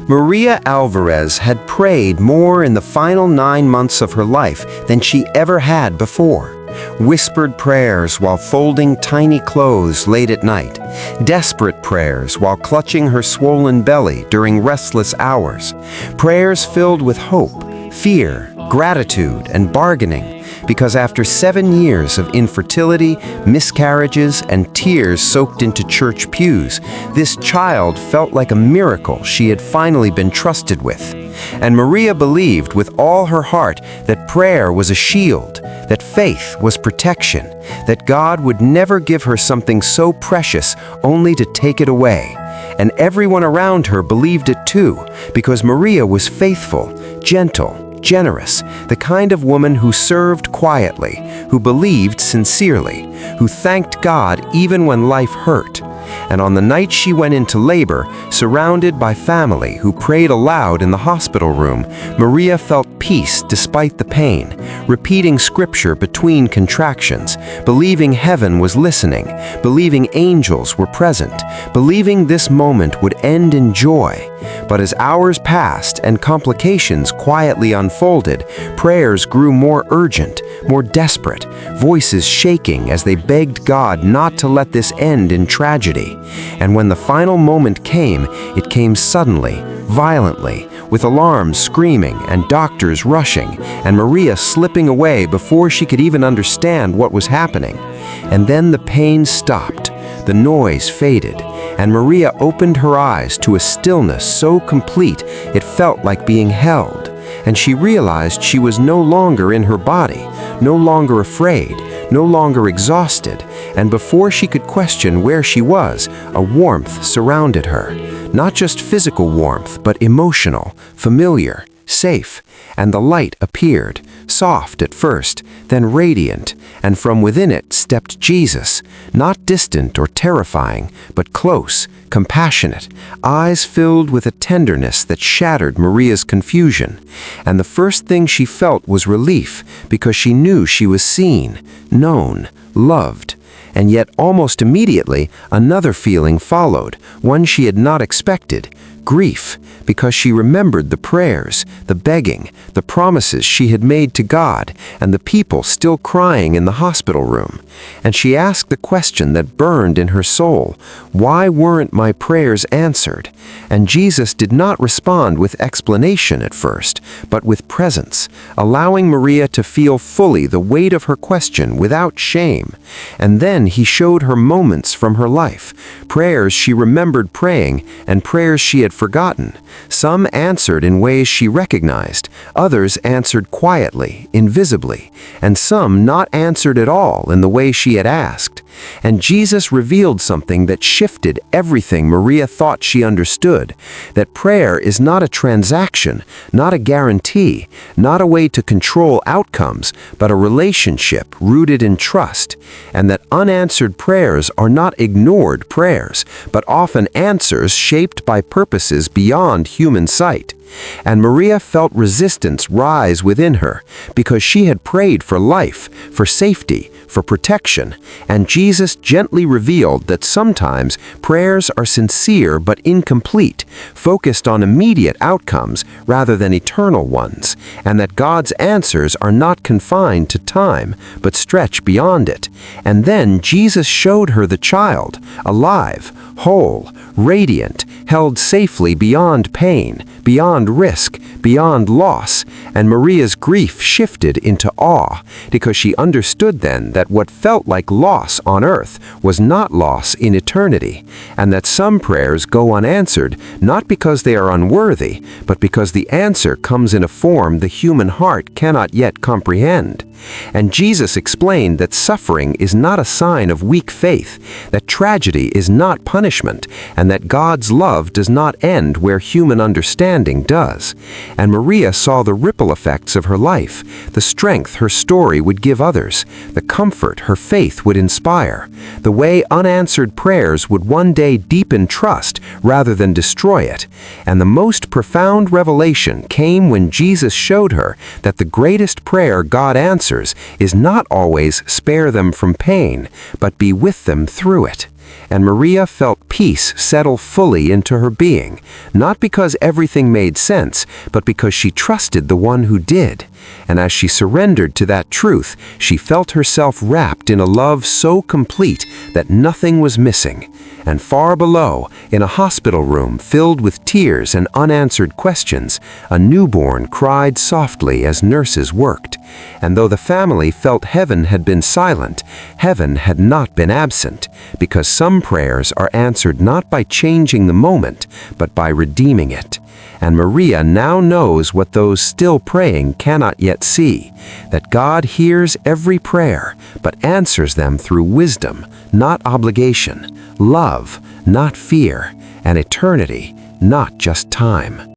Maria Alvarez had prayed more in the final 9 months of her life than she ever had before. Whispered prayers while folding tiny clothes late at night. Desperate prayers while clutching her swollen belly during restless hours. Prayers filled with hope, fear, gratitude, and bargaining. Because after 7 years of infertility, miscarriages, and tears soaked into church pews, this child felt like a miracle she had finally been trusted with. And Maria believed with all her heart that prayer was a shield, that faith was protection, that God would never give her something so precious only to take it away. And everyone around her believed it too, because Maria was faithful, gentle, generous, the kind of woman who served quietly, who believed sincerely, who thanked God even when life hurt. And on the night she went into labor, surrounded by family who prayed aloud in the hospital room, Maria felt peace despite the pain, repeating scripture between contractions, believing heaven was listening, believing angels were present, believing this moment would end in joy. But as hours passed and complications quietly unfolded, prayers grew more urgent, more desperate, voices shaking as they begged God not to let this end in tragedy. And when the final moment came, it came suddenly, violently, with alarms screaming and doctors rushing, and Maria slipping away before she could even understand what was happening. And then the pain stopped, the noise faded, and Maria opened her eyes to a stillness so complete it felt like being held. And she realized she was no longer in her body, no longer afraid, no longer exhausted, and before she could question where she was, a warmth surrounded her. Not just physical warmth, but emotional, familiar, safe, and the light appeared, soft at first, then radiant, and from within it stepped Jesus, not distant or terrifying, but close, compassionate, eyes filled with a tenderness that shattered Maria's confusion. And the first thing she felt was relief, because she knew she was seen, known, loved. And yet almost immediately, another feeling followed, one she had not expected, grief, because she remembered the prayers, the begging, the promises she had made to God, and the people still crying in the hospital room. And she asked the question that burned in her soul, why weren't my prayers answered? And Jesus did not respond with explanation at first, but with presence, allowing Maria to feel fully the weight of her question without shame. And then he showed her moments from her life, prayers she remembered praying and prayers she had forgotten. Some answered in ways she recognized, others answered quietly, invisibly, and some not answered at all in the way she had asked. And Jesus revealed something that shifted everything Maria thought she understood, that prayer is not a transaction, not a guarantee, not a way to control outcomes, but a relationship rooted in trust, and that unanswered prayers are not ignored prayers, but often answers shaped by purposes beyond human sight. And Maria felt resistance rise within her, because she had prayed for life, for safety, for protection, and Jesus gently revealed that sometimes prayers are sincere but incomplete, focused on immediate outcomes rather than eternal ones, and that God's answers are not confined to time but stretch beyond it. And then Jesus showed her the child, alive, whole, radiant, held safely beyond pain, beyond risk, beyond loss, and Maria's grief shifted into awe, because she understood then that what felt like loss on earth was not loss in eternity, and that some prayers go unanswered not because they are unworthy, but because the answer comes in a form the human heart cannot yet comprehend. And Jesus explained that suffering is not a sign of weak faith, that tragedy is not punishment, and that God's love does not end where human understanding does. And Maria saw the ripple effects of her life, the strength her story would give others, the comfort her faith would inspire, the way unanswered prayers would one day deepen trust rather than destroy it. And the most profound revelation came when Jesus showed her that the greatest prayer God answers is not always spare them from pain, but be with them through it. and Maria felt peace settle fully into her being, not because everything made sense, but because she trusted the one who did. And as she surrendered to that truth, she felt herself wrapped in a love so complete that nothing was missing. And far below, in a hospital room filled with tears and unanswered questions, a newborn cried softly as nurses worked. And though the family felt heaven had been silent, heaven had not been absent, because some prayers are answered not by changing the moment, but by redeeming it. And Maria now knows what those still praying cannot yet see, that God hears every prayer, but answers them through wisdom, not obligation, love, not fear, and eternity, not just time.